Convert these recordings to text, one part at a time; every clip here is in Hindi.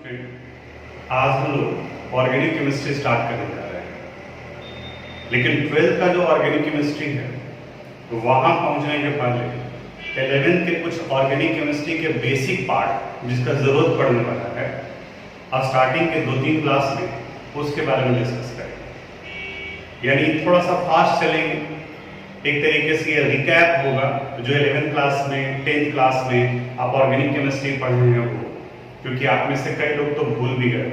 स्टूडेंट, आज हम लोग ऑर्गेनिक केमिस्ट्री स्टार्ट करने जा रहे हैं। लेकिन 12th का जो ऑर्गेनिक केमिस्ट्री है वहां पहुंचने के पहले 11th के कुछ ऑर्गेनिक केमिस्ट्री के बेसिक पार्ट जिसका जरूरत पड़ने वाला है, अब स्टार्टिंग के 2-3 क्लास में उसके बारे में डिस्कस करेंगे। यानी थोड़ा सा फास्ट चलेंगे, एक तरीके से ये रिकैप होगा जो 11th क्लास में 10th क्लास में आप ऑर्गेनिक केमिस्ट्री पढ़ रहे हैं वो, क्योंकि आप में से कई लोग तो भूल भी गए,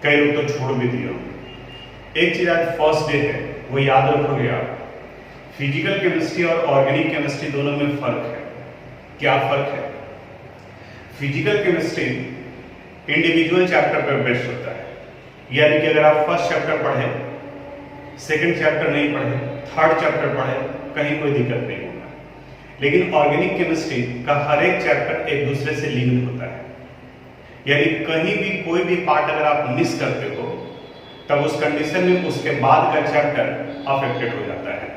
कई लोग तो छोड़ भी दिए होंगे। एक चीज आज फर्स्ट डे है वो याद रखोगे आप, फिजिकल केमिस्ट्री और ऑर्गेनिक केमिस्ट्री दोनों में फर्क है। क्या फर्क है? फिजिकल केमिस्ट्री इंडिविजुअल चैप्टर पर बेस्ड होता है, यानी कि अगर आप फर्स्ट चैप्टर पढ़े, सेकंड चैप्टर नहीं पढ़े, थर्ड चैप्टर पढ़े, कहीं कोई दिक्कत नहीं होगा। लेकिन ऑर्गेनिक केमिस्ट्री का हर एक चैप्टर एक दूसरे से लिंक्ड होता है, यानी कहीं भी कोई भी पार्ट अगर आप मिस करते हो तब उस कंडीशन में उसके बाद का चैप्टर अफेक्टेड हो जाता है।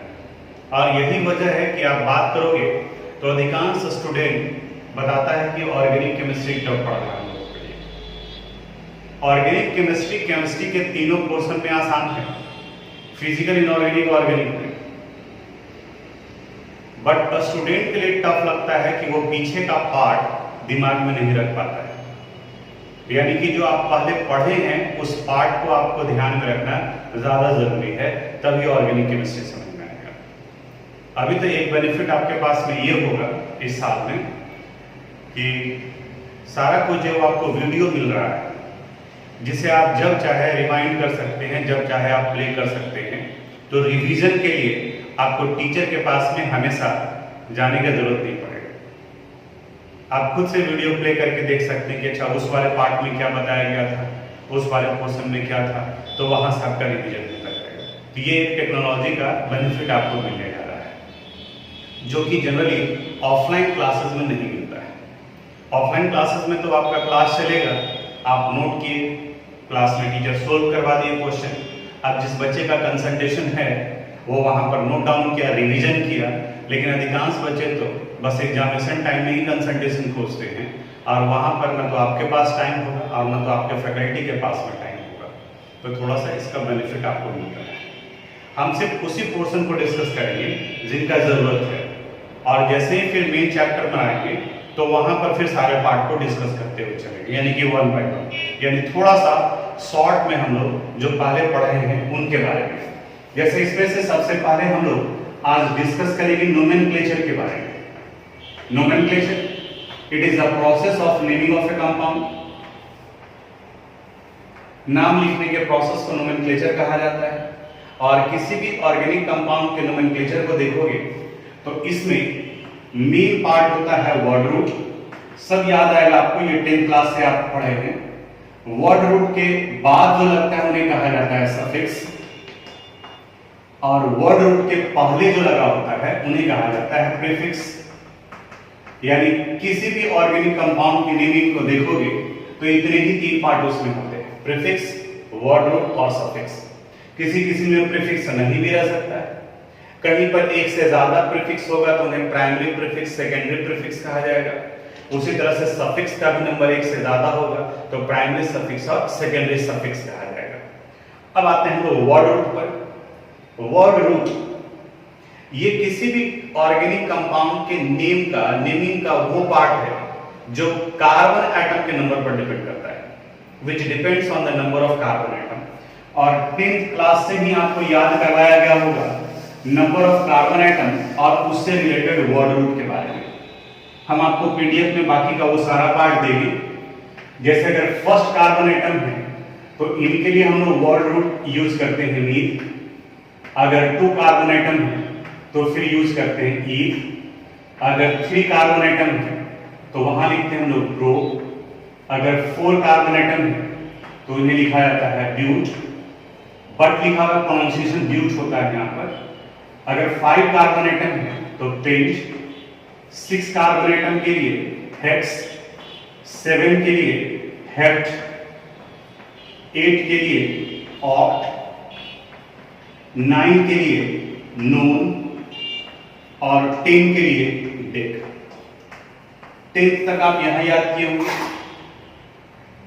और यही वजह है कि आप बात करोगे तो अधिकांश स्टूडेंट बताता है कि ऑर्गेनिक केमिस्ट्री कब पढ़ना है। ऑर्गेनिक केमिस्ट्री के तीनों पोर्शन में आसान है, फिजिकल, इनऑर्गेनिक, ऑर्गेनिक में। बट स्टूडेंट के लिए टफ लगता है कि वो पीछे का पार्ट दिमाग में नहीं रख पाता है, यानी कि जो आप पहले पढ़े हैं उस पार्ट को आपको ध्यान में रखना ज्यादा जरूरी है, तभी ऑर्गेनिक केमिस्ट्री समझ में आएगा। अभी तो एक बेनिफिट आपके पास में ये होगा इस साल में कि सारा कुछ जो आपको वीडियो मिल रहा है, जिसे आप जब चाहे रिवाइंड कर सकते हैं, जब चाहे आप प्ले कर सकते हैं। तो रिवीजन के लिए आपको टीचर के पास में हमेशा जाने की जरूरत नहीं पड़ेगी। आप खुद से वीडियो प्ले करके देख सकते हैं कि अच्छा उस वाले पार्ट में क्या बताया गया था, उस वाले पोर्शन में क्या था, तो वहां से आपका रिवीजन होता रहेगा। तो ये एक टेक्नोलॉजी का बेनिफिट आपको मिलने जा रहा है, जो कि जनरली ऑफलाइन क्लासेस में नहीं मिलता है। ऑफलाइन क्लासेस में तो आपका क्लास चलेगा, आप नोट किए, क्लास में टीचर सोल्व करवा दिए क्वेश्चन, अब जिस बच्चे का कंसंट्रेशन है वो वहां पर नोट डाउन किया, रिवीजन किया। लेकिन अधिकांश बच्चे तो बस एग्जामिनेशन टाइम में ही कंसंट्रेशन खोजते हैं, और वहां पर ना तो आपके पास टाइम होगा और ना तो आपके फैकल्टी के पास में टाइम होगा। तो थोड़ा सा इसका बेनिफिट आपको मिल रहा है। हम सिर्फ उसी पोर्शन को डिस्कस करेंगे जिनका जरूरत है, और जैसे ही फिर मेन चैप्टर में आएंगे तो वहां पर फिर सारे पार्ट को डिस्कस करते हुए चलेंगे, यानी कि 1 by 1, यानी थोड़ा सा शॉर्ट में हम लोग जो पहले पढ़े हैं उनके बारे में। जैसे इसमें से सबसे पहले हम लोग आज डिस्कस करेंगे नोमेनक्लेचर के बारे में। Nomenclature, it is the process of naming of A compound. नाम लिखने के प्रोसेस को नोमेनक्लेचर कहा जाता है। और किसी भी ऑर्गेनिक कंपाउंड के नोमेनक्लेचर को देखोगे तो इसमें मेन पार्ट होता है वर्ड रूट। सब याद आएगा आपको, ये 10th क्लास से आप पढ़े हैं। वर्ड रूट के बाद जो लगता है उन्हें कहा जाता है सफिक्स, और वर्ड रूट के पहले जो लगा होता है उन्हें कहा जाता है प्रीफिक्स। यानी किसी भी ऑर्गेनिक कंपाउंड की नेमिंग को देखोगे तो इतने ही 3 पार्ट उसमें होते हैं, प्रीफिक्स, वर्ड रूट और सफिक्स। किसी किसी में प्रीफिक्स नहीं भी रह सकता है, कहीं पर एक से ज्यादा प्रीफिक्स होगा तो उन्हें प्राइमरी प्रीफिक्स, सेकेंडरी प्रीफिक्स कहा जाएगा। उसी तरह से सफिक्स का भी नंबर 1 से ज्यादा होगा तो प्राइमरी सफिक्स और सेकेंडरी सफिक्स कहा जाएगा। अब आते हैं हम वर्ड रूट पर। वर्ड रूट ये किसी भी ऑर्गेनिक कंपाउंड के नेमिंग का वो पार्ट है जो कार्बन एटम के नंबर पर डिपेंड करता है, which depends on the number of carbon atom. और 10th क्लास से ही आपको याद करवाया गया होगा नंबर ऑफ कार्बन एटम और उससे रिलेटेड वर्ड रूट के बारे में। हम आपको पीडीएफ में बाकी का वो सारा पार्ट देंगे। जैसे अगर फर्स्ट कार्बन एटम है तो इनके लिए हम लोग वर्ड रूट यूज करते हैं मीथ। अगर 2 कार्बन एटम है तो फिर यूज करते हैं ईथ। अगर 3 कार्बन एटम है तो वहां लिखते हैं हम लोग प्रो। अगर 4 कार्बन एटम है तो इन्हें लिखा जाता है ब्यूट, बट लिखा हुआ प्रोनाउंसिएशन ब्यूट होता है यहाँ पर। अगर 5 कार्बन एटम है तो पेंट, 6 कार्बन एटम के लिए हेक्स, 7 के लिए हेप्ट, 8 के लिए ऑक्ट, 9 के लिए नोन और 10 के लिए डेक। 10th तक आप यहां याद किए होंगे।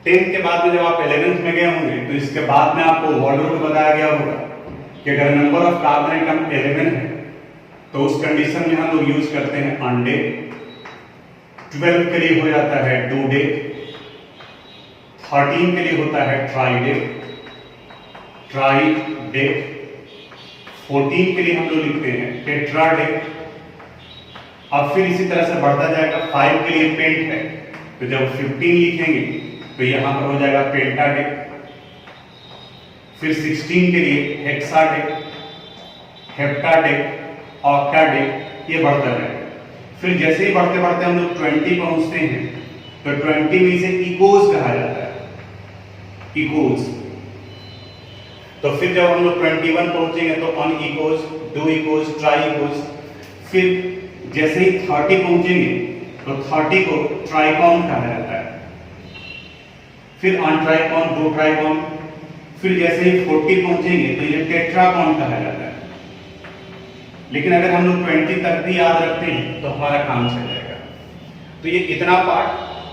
10th के बाद में जब आप 11th में गए होंगे तो इसके बाद में आपको वर्ड रूट बताया गया होगा कि अगर नंबर ऑफ कार्बन एटम 11 है तो उस कंडीशन में हम लोग यूज करते हैं अनडे, 12 के लिए हो जाता है डू डे, 13 के लिए होता है ट्राई डे, 14 के लिए हम लोग लिखते हैं टेट्रा डे। अब फिर इसी तरह से बढ़ता जाएगा, 5 के लिए पेंट है तो जब 15 लिखेंगे तो यहां पर हो जाएगा पेंटा डे, फिर 16 के लिए hexa day, hepta day, octa day, ये बढ़ता जाएगा। फिर जैसे ही बढ़ते बढ़ते हम लोग 20 पहुंचते हैं तो 20 में इसे इकोज कहा जाता है, इकोज। तो फिर जब हम लोग 21 पहुंचेंगे तो un eicos, do eicos, tri eicos. फिर जैसे ही 30 पहुंचेंगे तो 30 को ट्राइकॉन कहा जाता है, फिर अनट्राइकॉन, डू ट्राइकॉन। फिर जैसे ही 40 पहुंचेंगे तो ये टेट्राकॉन कहा जाता है। लेकिन अगर हम लोग 20 तक भी याद रखते हैं तो हमारा काम चल जाएगा। तो ये इतना पार्ट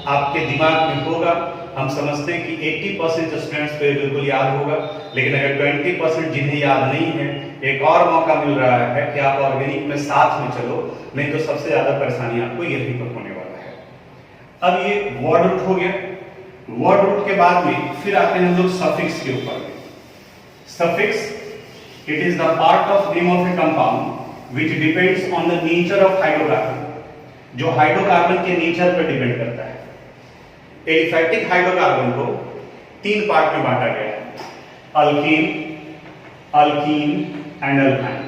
आपके दिमाग में होगा। हम समझते हैं कि 80% स्टूडेंट्स को बिल्कुल याद होगा, लेकिन अगर 20% जिन्हें याद नहीं है, एक और मौका मिल रहा है कि आप ऑर्गेनिक में साथ में चलो, नहीं तो सबसे ज्यादा परेशानी आपको यही पर होने वाला है। अब ये वर्ड रूट हो गया। वर्ड रूट के बाद में फिर आते हैं हम लोग सफिक्स के ऊपर। Suffix, it is the part of name of A compound which depends on the nature of hydrocarbon, जो हाइड्रोकार्बन के नेचर पर डिपेंड करता है। एलिफैटिक हाइड्रोकार्बन को 3 पार्ट में बांटा गया है, alkane, alkene and alkyne.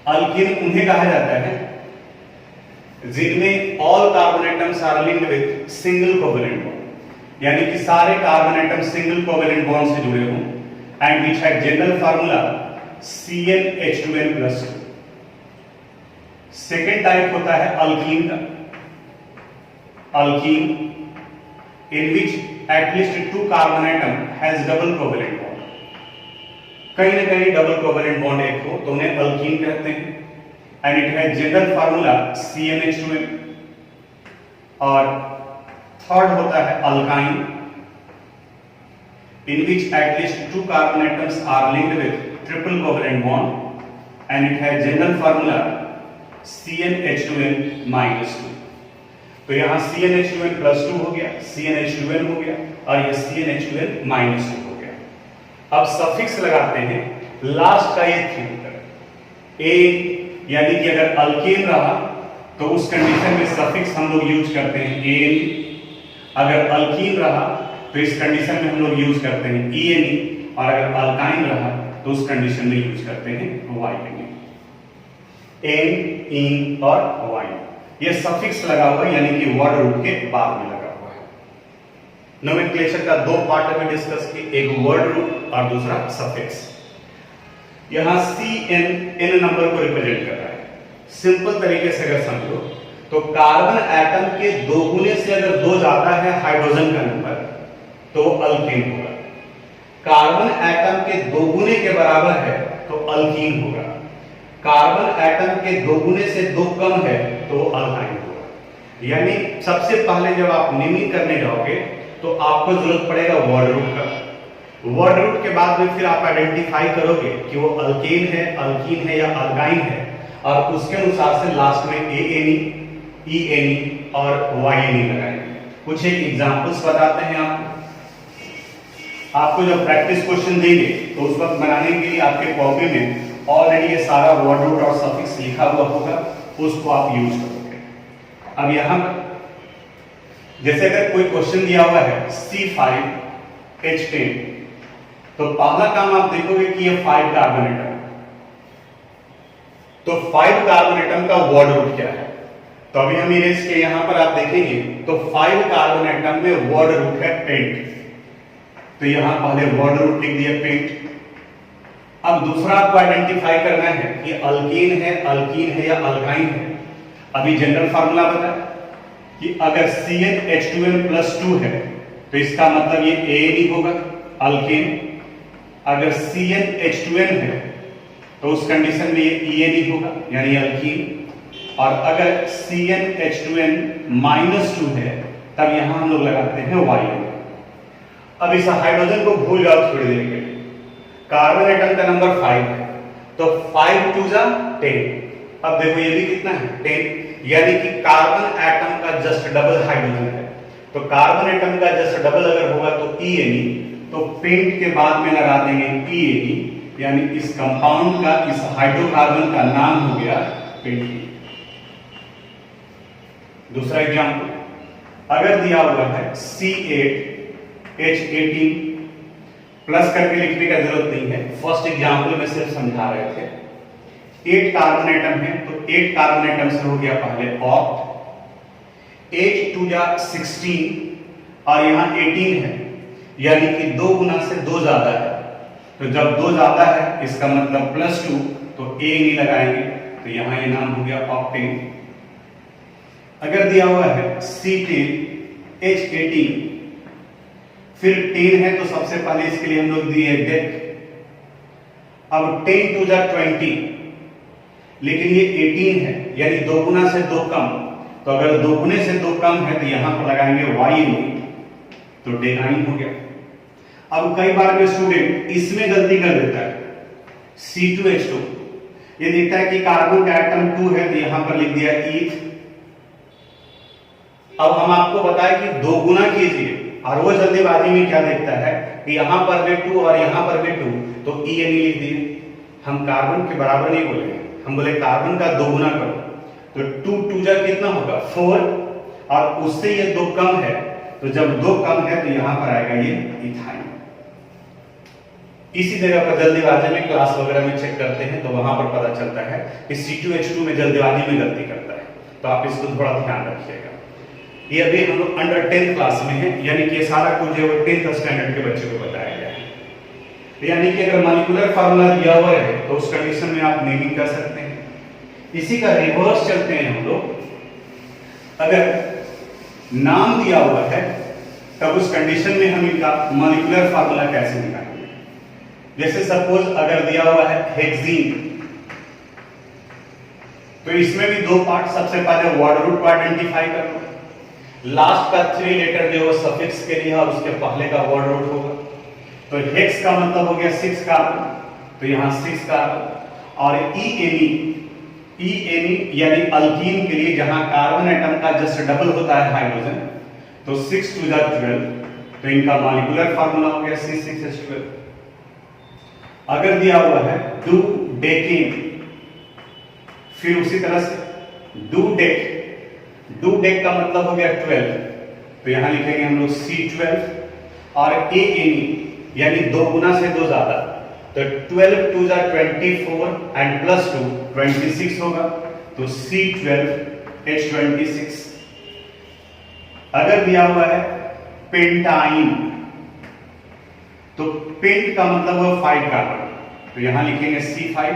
Alkane उन्हें कहा जाता है जिनमें all carbon atoms are linked with single covalent bond, यानी कि सारे carbon atom single covalent bond से जुड़े हों, and which have general formula CnH2n+2। Second type होता है अल्कीन का, alkene in which at least 2 carbon atom has double covalent bond। कहीं ना कहीं डबल कोवेलेंट बॉन्ड एक हो तो उन्हें अल्कीन कहते हैं, and it has general formula CnH2n। और थर्ड होता है alkyne, in which at least 2 carbon atoms are linked with triple covalent bond, and it has general formula CnH2n-2। तो यहां CnH2n+2 हो गया, CnH2n हो गया, और ये CnH2n-2 हो गया। अब सफिक्स लगाते हैं लास्ट का ये थ्री ए, यानी कि अगर अल्केन रहा तो उस कंडीशन में सफिक्स हम लोग यूज करते हैं एन, अगर अल्कीन रहा तो इस कंडीशन में हम लोग यूज करते हैं ENE, और अगर अल्काइन रहा तो उस कंडीशन में यूज करते हैं YNE। एन, इन और वाइन, ये सफिक्स लगा हुआ है, यानी कि वर्ड रूट के बाद में लगा हुआ है। नोमेनक्लेचर का 2 पार्ट अभी डिस्कस किए, एक वर्ड रूट और दूसरा सफिक्स। यहां CN n नंबर को रिप्रेजेंट कर रहा है। सिंपल तरीके से अगर समझो तो कार्बन एटम के 2 गुने से अगर 2 ज्यादा है हाइड्रोजन का नंबर तो अल्केन होगा, कार्बन एटम के 2 गुने के बराबर है तो अल्कीन होगा, कार्बन एटम के 2 गुने से 2 कम है तो अल्काइन होगा। यानी सबसे पहले जब आप नेमिंग करने जाओगे तो आपको जरूरत पड़ेगा वर्ड रूट का। वर्ड रूट के बाद में फिर आप आइडेंटिफाई करोगे कि वो अल्केन है, अल्कीन है या अल्काइन है, और उसके अनुसार से लास्ट में ANE, ENE और YNE लगाएंगे। कुछ एक एग्जांपल्स बताते हैं आपको जब प्रैक्टिस क्वेश्चन देंगे तो उस वक्त बनाने के लिए आपके कॉपी में ऑलरेडी ये सारा वर्ड रूट और सफिक्स लिखा हुआ होगा, उसको आप यूज करोगे। अब यहां जैसे अगर कोई क्वेश्चन दिया हुआ है C5H10, तो पहला काम आप देखोगे कि ये 5 कार्बन एटम, तो 5 कार्बन एटम का वर्ड रूट क्या है। तो अभी हम इरेज के यहां पर आप देखेंगे तो 5 कार्बन एटम में वर्ड रूट है पेंट, तो यहां पहले वर्ड रूट लिख दिया पेंट। अब दूसरा आपको आइडेंटिफाई करना है कि अल्कीन है, अल्कीन है या अल्काइन है। अभी जनरल फार्मूला बताया कि अगर CnH2n+2 है तो इसका मतलब ये ANE होगा, अल्केन। अगर CnH2n है तो उस कंडीशन में ये ENE होगा, यानी अल्कीन। और अगर CnH2n-2 है तब यहां हम लोग लगाते हैं YN। अब इस हाइड्रोजन को भूल जाओ थोड़ी देर के लिए। कार्बन एटम का नंबर 5 है, तो 5 2 जा 10। अब देखो ये भी कितना है 10, यानी कि कार्बन एटम का जस्ट डबल हाइड्रोजन है। तो कार्बन एटम का जस्ट डबल अगर होगा तो E तो पेंट के बाद में लगा देंगे PNE, यानी इस कंपाउंड का, इस हाइड्रोकार्बन का नाम हो गया पेंट। दूसरा एग्जांपल, अगर दिया हुआ है C8H18, प्लस करके लिखने का जरूरत नहीं है, फर्स्ट एग्जांपल में सिर्फ समझा रहे थे। 8 कार्बन एटम है, तो 8 कार्बन एटम से हो गया पहले ऑक्ट, H 2 जा 16 और यहां 18 है, यानी कि 2 गुना से 2 ज्यादा है। तो जब 2 ज्यादा है इसका मतलब +2, तो A नहीं लगाएंगे, तो यहां ये नाम हो गया ऑक्टेन। अगर दिया हुआ है C10H18, फिर 10 है तो सबसे पहले इसके लिए हम लोग दिए डेक। अब 10 2 जा 20, लेकिन ये 18 है, यानी 2 गुना से 2 कम, तो अगर 2 गुने से 2 कम है तो यहां पर लगाएंगे Y, तो डेकाइन हो गया। अब कई बार में स्टूडेंट इसमें गलती कर देता है, C2H2, ये देखता है कि कार्बन का एटम 2 है तो यहां पर लिख दिया ईथ। अब हम आपको बताएं कि 2 गुना कीजिए, और वो जल्दीबाजी में क्या देखता है कि यहां पर भी 2 और यहां पर भी 2, तो ENE लिख दिए। हम कार्बन के बराबर नहीं बोले, हम बोले कार्बन का 2 गुना करो, तो 2 2 जा कितना होगा 4, और उससे ये 2 कम है, तो जब 2 कम है तो यहां पर आएगा ये इथाइन। इसी जगह पर जल्दीबाजी में क्लास वगैरह में चेक करते हैं तो वहां पर पता चलता है कि C2H2 में जल्दीबाजी में गलती करता है, तो आप इसको थोड़ा ध्यान रखिएगा। ये अभी हम लोग अंडर 10th क्लास में है, यानी कि सारा कुछ जो 10th स्टैंडर्ड के बच्चे को बताया गया है। यानी कि अगर मॉलिक्यूलर फार्मूला दिया हुआ है तो उस कंडीशन में आप नेमिंग कर सकते हैं। इसी का रिवर्स चलते हैं हम लोग, अगर नाम दिया हुआ है तब उस कंडीशन में हम इनका मॉलिक्यूलर फार्मूला कैसे निकालेंगे। जैसे सपोज अगर दिया हुआ है हेक्सीन, तो इसमें भी 2 पार्ट, सबसे पहले वर्ड रूट को आइडेंटिफाई कर लो, लास्ट का 3 लेटर जो सफिक्स के लिए और उसके पहले का वर्ड रूट होगा। तो हेक्स का मतलब हो गया 6 कार्बन, तो यहां 6 कार्बन, और ENE यानी अल्कीन के लिए जहां कार्बन एटम का जस्ट डबल होता है हाइड्रोजन, तो 6 2 जा 12, तो इनका मॉलिक्यूलर फार्मूला हो गया C6H12। अगर दिया हुआ है डू डेकिन, फिर उसी तरह से डू डेक का मतलब हो गया 12, तो यहां लिखेंगे हम लोग C12, और ANE यानी 2 गुना से 2 ज्यादा, तो 12 2 जा 24 एंड +2 26 होगा, तो C12H26। अगर दिया हुआ है पेंटाइन, तो पेंट का मतलब हुआ 5 कार्बन, तो यहां लिखेंगे C5,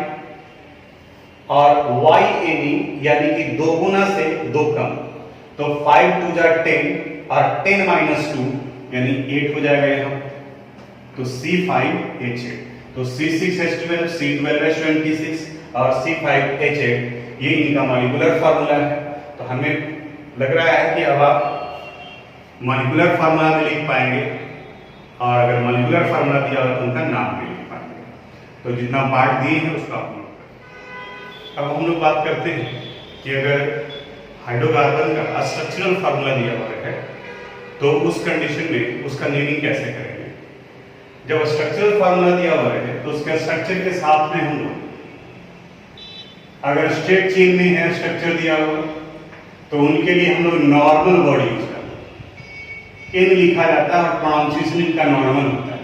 और YNE यानी कि 2 गुना से 2 कम, तो 5 2 जा 10 और 10 - 2 यानी 8 हो जाएगा यहां, तो C5H8। तो C6H12, C12H26 और C5H8 ये इनका मॉलिक्यूलर फार्मूला है। तो हमें लग रहा है कि अब आप मॉलिक्यूलर फार्मूला भी लिख पाएंगे, और अगर मॉलिक्यूलर फार्मूला दिया हो तो उनका नाम भी लिख पाएंगे। तो जितना पार्ट दिए हैं उसका आप नोट करें। अब हम लोग बात करते हैं कि अगर हाइड्रोकार्बन का स्ट्रक्चरल फार्मूला दिया हुआ है तो उस कंडीशन में उसका नेमिंग कैसे करेंगे। जब स्ट्रक्चरल फार्मूला दिया हुआ है तो उसके स्ट्रक्चर के साथ में हम लोग, अगर स्ट्रेट चेन में है स्ट्रक्चर दिया हुआ, तो उनके लिए हम लोग नॉर्मल वर्ड यूज करते हैं। इन लिखा जाता है और प्रोनाउंसिएशन इनका नॉर्मल होता है,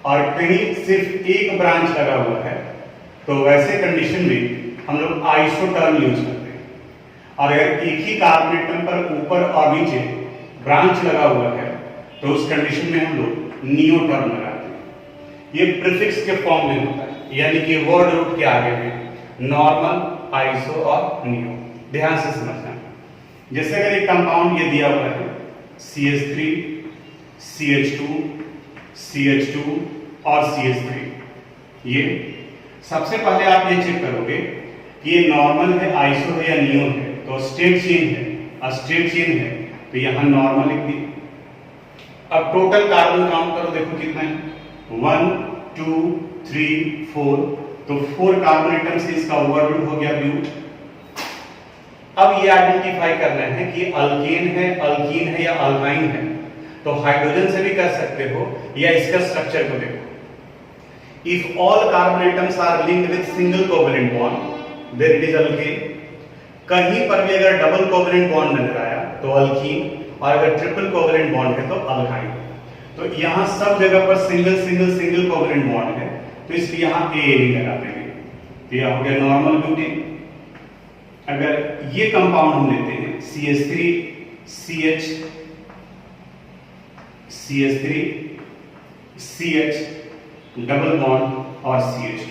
और कहीं सिर्फ एक ब्रांच लगा हुआ है तो वैसे कंडीशन में हम लोग आइसोटर्म यूज करते हैं। और अगर एक ही कार्बन एटम पर ऊपर और नीचे ब्रांच लगा हुआ है तो उस कंडीशन में हम लोग नियोटर्म लगाते हैं। ये प्रीफिक्स के फॉर्म में होता है, यानी कि वर्ड रूट के आगे में नॉर्मल, आइसो और नियो। ध्यान से समझना। जैसे अगर एक कंपाउंड ये दिया हुआ है CH3, CH2, CH2 और CH3, ये सबसे पहले आप ये चेक करोगे कि ये नॉर्मल है, आइसो है या नियो है। तो स्ट्रेट चेन है, स्ट्रेट चेन है तो यहां नॉर्मल लिख दी। अब टोटल कार्बन काउंट करो, देखो कितना है 1 2 3 4, तो 4 कार्बन एटम्स से इसका ओवरलूड हो गया ब्यू। अब ये आइडेंटिफाई करना है कि अल्केन है, अल्कीन है या अल्काइन है, तो हाइड्रोजन से भी कर सकते हो या इसका स्ट्रक्चर को देखो। If all carbon atoms are linked with single covalent bond then it is alkane. कहीं पर भी अगर डबल कोवेलेंट बॉन्ड नजर आया तो अल्कीन, और अगर ट्रिपल कोवेलेंट बॉन्ड है तो अल्काइन। तो यहां सब जगह पर single single single covalent bond है, तो इसलिए यहां ए नहीं लगाते हैं। तो यह हो गया नॉर्मल ब्यूटेन। अगर ये कंपाउंड हम लेते हैं CH3 CH CH3 CH double bond और CH2।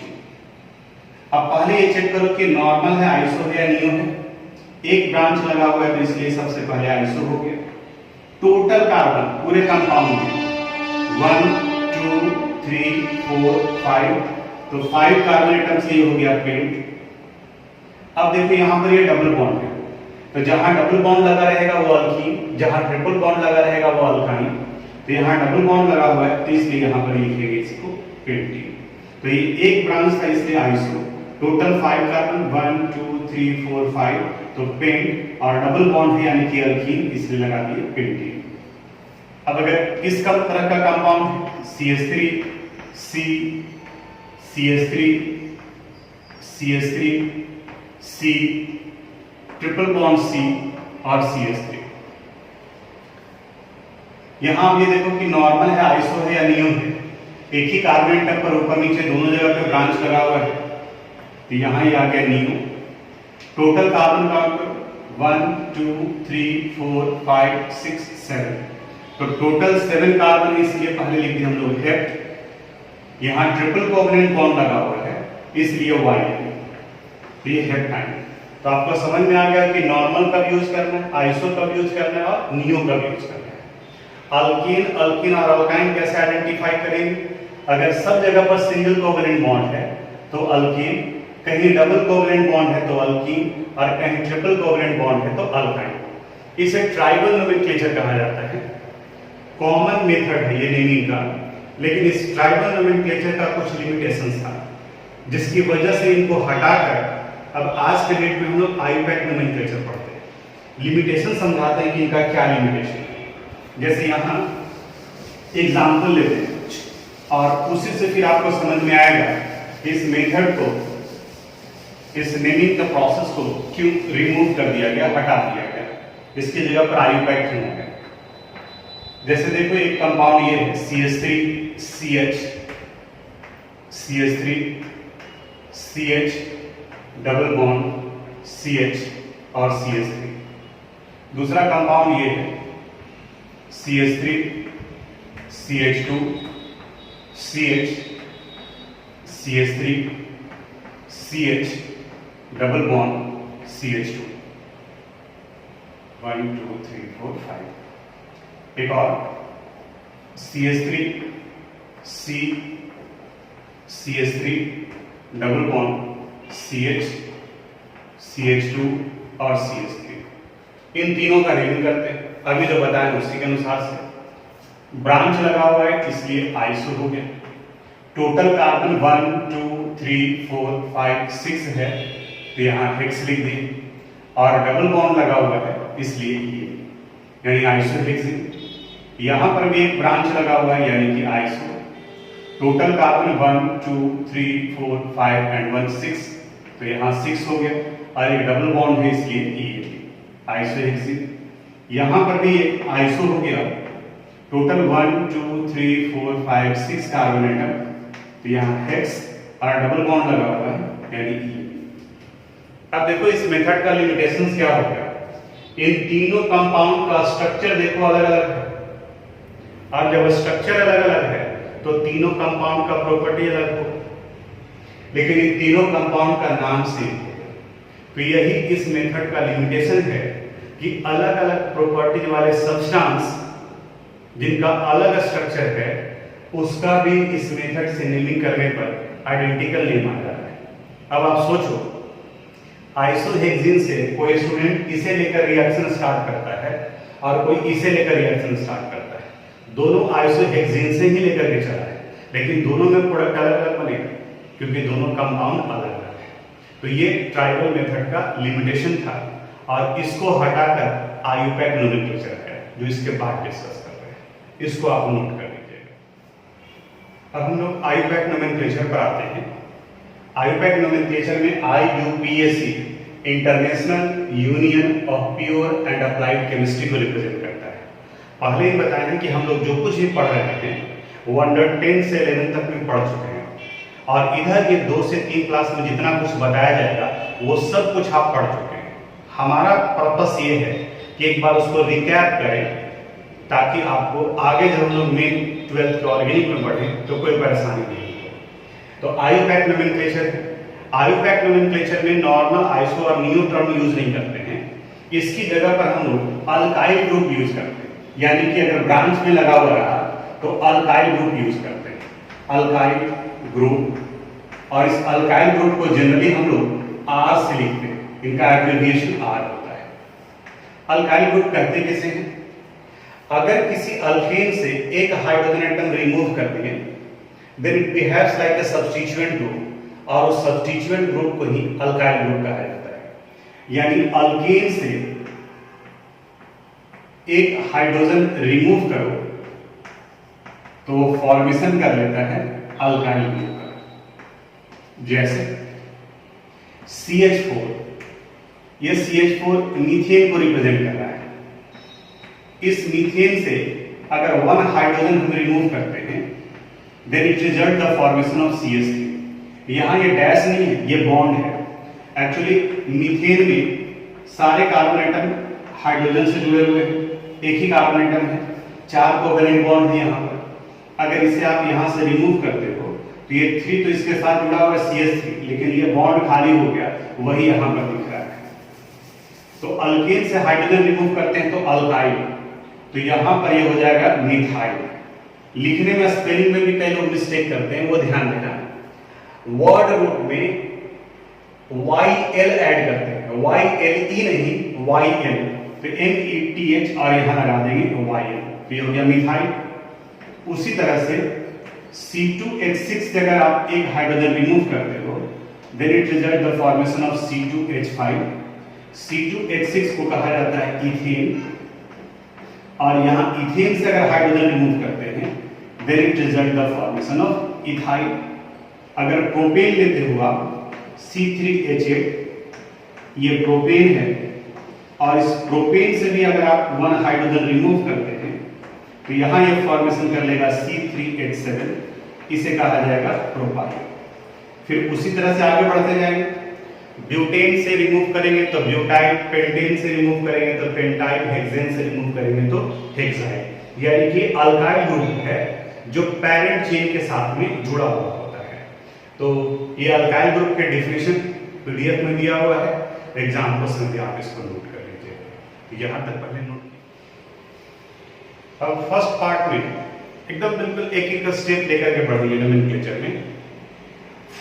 अब पहले ये चेक करो कि नॉर्मल है, आइसो है या नियो है। एक ब्रांच लगा हुआ है तो इसलिए सबसे पहले आइसो हो गया। टोटल कार्बन पूरे कंपाउंड में 1 2 3 4 5, तो 5 कार्बन एटम्स ये हो गया पेंट। अब देखो यहां पर ये डबल बॉन्ड है, तो जहां डबल बॉन्ड लगा रहेगा वो अल्कीन, जहां ट्रिपल बॉन्ड लगा रहेगा वो अल्काइन। तो यहां डबल बॉन्ड लगा हुआ है तो इसलिए यहां पर लिखेंगे इसको पेंटीन। तो ये एक ब्रांच था इसलिए आइसो। टोटल 5 कार्बन 1 2 3 4 5, तो पेंट, और डबल बॉन्ड है यानी कि अल्कीन, इसलिए लगा दिए पेंटीन। अब अगर इस तरह का compound CH3 C CH3 CH3 C triple bond C और CH3। यहां आप ये देखो कि नॉर्मल है, आइसो है या नियो है। एक ही कार्बन एटम पर ऊपर नीचे दोनों जगह पे ब्रांच लगा हुआ है, तो यहां ही आ गया नियो। टोटल कार्बन काउंट 1 2 3 4 5 6 7, तो टोटल 7 कार्बन, इसलिए पहले लिख दिए हम लोग हेप्ट। यहां ट्रिपल कोवेलेंट बॉन्ड लगा हुआ है इसलिए Y है, तो ये हेप्टाइन। तो आपको समझ में आ गया कि नॉर्मल कब यूज करना है, आइसो कब यूज करना है और नियो कब यूज करना है। अल्कीन, अल्कीन और अल्काइन कैसे आइडेंटिफाई करेंगे? अगर सब जगह पर सिंगल कोवेलेंट बॉन्ड है तो अल्कीन, कहीं डबल कोवेलेंट बॉन्ड है तो अल्कीन, और कहीं ट्रिपल कोवेलेंट बॉन्ड है तो अल्काइन। इसे ट्राइबल नोमेनक्लेचर कहा जाता है। कॉमन मेथड है ये नेमिंग का, लेकिन इस ट्राइबल नोमेनक्लेचर का कुछ लिमिटेशंस था, जिसकी वजह से इनको हटाकर अब आज के डेट में हम लोग आईपैक नोमेनक्लेचर पढ़ते हैं। लिमिटेशन समझाते हैं कि इनका क्या लिमिटेशन है। जैसे यहाँ एग्जाम्पल लेते हैं और उसी से फिर आपको समझ में आएगा इस मेथड को, इस नेमिंग का प्रोसेस को क्यों रिमूव कर दिया गया, हटा दिया गया, इसकी जगह पर आईपैक क्यों हो गया। जैसे देखो एक कंपाउंड ये है CH3 CH CH3 CH double bond CH और CH3। दूसरा कंपाउंड ये है CH3 CH2 CH CH3 CH double bond CH2। 1 2 3 4 5। एक और CH3 C CH3 double bond CH CH2 और CH3। इन तीनों का रिव्यू करते हैं। अभी जो बताया उसी के अनुसार से ब्रांच लगा हुआ है इसलिए आइसो हो गया। टोटल कार्बन 1 2 3 4 5 6 है, तो यहाँ हेक्स लिख दिए, और डबल बॉन्ड लगा हुआ है इसलिए ये यानी आइसोहेक्सेन। यहाँ पर भी एक ब्रांच लगा हुआ है यानी कि आइसो। टोटल कार्बन 1 2 3 4 5 एंड 1 6, तो यहाँ 6 हो गया, और एक डबल बॉन्ड है इसलिए ये आइसोहेक्सेन। यहाँ पर भी एक आइसो हो गया। टोटल 1 2 3 4 5 6 कार्बन एटम, तो यहाँ हेक्स और डबल बॉन्ड लगा हुआ है यानी ई। अब देखो इस मेथड का लिमिटेशंस क्या हो गया। इन तीनों कंपाउंड का स्ट्रक्चर देखो अलग अलग है, और जब स्ट्रक्चर अलग अलग है तो तीनों कंपाउंड का प्रॉपर्टी अलग हो, लेकिन इन तीनों कंपाउंड का नाम सेम है। तो यही इस मेथड का लिमिटेशन है कि अलग अलग प्रॉपर्टीज वाले सब्सटेंस जिनका अलग स्ट्रक्चर है उसका भी इस मेथड से नेमिंग करने पर आइडेंटिकल नेम आ जाता है। अब आप सोचो, आइसोहेक्सेन से कोई स्टूडेंट इसे लेकर रिएक्शन स्टार्ट करता है और कोई इसे लेकर रिएक्शन स्टार्ट करता है, दोनों आइसोहेक्सेन से ही लेकर के चला है, लेकिन दोनों में प्रोडक्ट अलग अलग बनेगा क्योंकि दोनों कंपाउंड अलग अलग है। तो ये ट्राइबल मेथड का लिमिटेशन था और इसको हटाकर आयुपैक नोमेनक्लेचर है जो इसके बाद डिस्कस कर रहे हैं, इसको आप नोट कर लीजिएगा। अब हम लोग आयुपैक नोमेनक्लेचर पर आते हैं। आयुपैक नोमेनक्लेचर में IUPAC international union of pure and applied chemistry को रिप्रेजेंट करता है। पहले ही बताया है कि हम लोग जो कुछ भी पढ़ रहे हैं वो अंडर 10 से 11 तक में पढ़ चुके हैं और इधर ये 2 से 3 क्लास में जितना कुछ बताया जाएगा वो सब कुछ आप पढ़ चुके हैं। हमारा पर्पस ये है कि एक बार उसको रिकैप करें ताकि आपको आगे जब हम लोग मेन 12th के ऑर्गेनिक में बढ़ें तो कोई परेशानी नहीं हो। तो आयुपैक नोमेनक्लेचर, आयुपैक नोमेनक्लेचर में नॉर्मल आइसो और नियो टर्म यूज नहीं करते हैं, इसकी जगह पर हम लोग अल्काइल ग्रुप यूज करते हैं, यानी कि अगर ब्रांच में लगा हुआ रहा तो अल्काइल ग्रुप यूज करते हैं, अल्काइल ग्रुप। और इस अल्काइल ग्रुप को जनरली हम लोग R से लिखते हैं, इनका एब्रिविएशन R होता है। अल्काइल ग्रुप कहते किसे हैं? अगर किसी अल्केन से एक हाइड्रोजन एटम रिमूव कर दें then it behaves like a substituent group और उस सब्स्टिट्यूएंट ग्रुप को ही अल्काइल ग्रुप कहा जाता है। यानी अल्केन से एक हाइड्रोजन रिमूव करो तो वो फॉर्मेशन कर लेता है अल्काइल ग्रुप का। जैसे CH4, ये CH4 मीथेन को रिप्रेजेंट कर रहा है। इस मीथेन से अगर 1 हाइड्रोजन हम रिमूव करते हैं then it result the formation of CH3। यहां ये डैश नहीं है, ये बॉन्ड है। एक्चुअली मीथेन में सारे कार्बन एटम हाइड्रोजन से जुड़े हुए हैं, एक ही कार्बन एटम है, 4 कोवेलेंट बॉन्ड है यहां पर। अगर इसे आप यहां से रिमूव करते हो तो ये 3 तो इसके साथ जुड़ा हुआ है CH3, लेकिन ये बॉन्ड खाली हो गया, वही यहां पर दिख रहा है। तो अल्केन से हाइड्रोजन रिमूव करते हैं तो अल्काइल, तो यहां पर ये हो जाएगा मिथाइल। लिखने में स्पेलिंग में भी कई लोग मिस्टेक करते हैं, वो ध्यान देना। वर्ड रूट में YL ऐड करते हैं, YLE नहीं YL, तो METH और यहां लगा देंगे YL, तो ये हो गया मिथाइल। उसी तरह से C2H6 से अगर आप एक हाइड्रोजन रिमूव करते हो then it result the formation of C2H5। C2H6 को कहा जाता है इथेन, और यहां इथेन से अगर हाइड्रोजन रिमूव करते हैं then it result the formation of ethyl. अगर प्रोपेन लेते हो आप C3H8, ये प्रोपेन है, और इस प्रोपेन से भी अगर आप 1 हाइड्रोजन रिमूव करते हैं तो यहां ये फॉर्मेशन कर लेगा C3H7, इसे कहा जाएगा प्रोपाइल। फिर उसी तरह से आगे बढ़ते जाएंगे। ब्यूटेन से रिमूव करेंगे तो ब्यूटाइल, पेंटेन से रिमूव करेंगे तो पेंटाइल, हेक्सेन से रिमूव करेंगे तो हेक्साइल। यानी कि अल्काइल ग्रुप है जो पेरेंट चेन के साथ में जुड़ा हुआ होता है। तो ये अल्काइल ग्रुप के डेफिनेशन PDF में दिया हुआ है, एग्जांपल्स में भी आप इसको नोट कर लीजिए। यहां तक पहले नोट। अब फर्स्ट पार्ट में एकदम बिल्कुल एक एक स्टेप लेकर के बढ़ेंगे नोमेनक्लेचर में।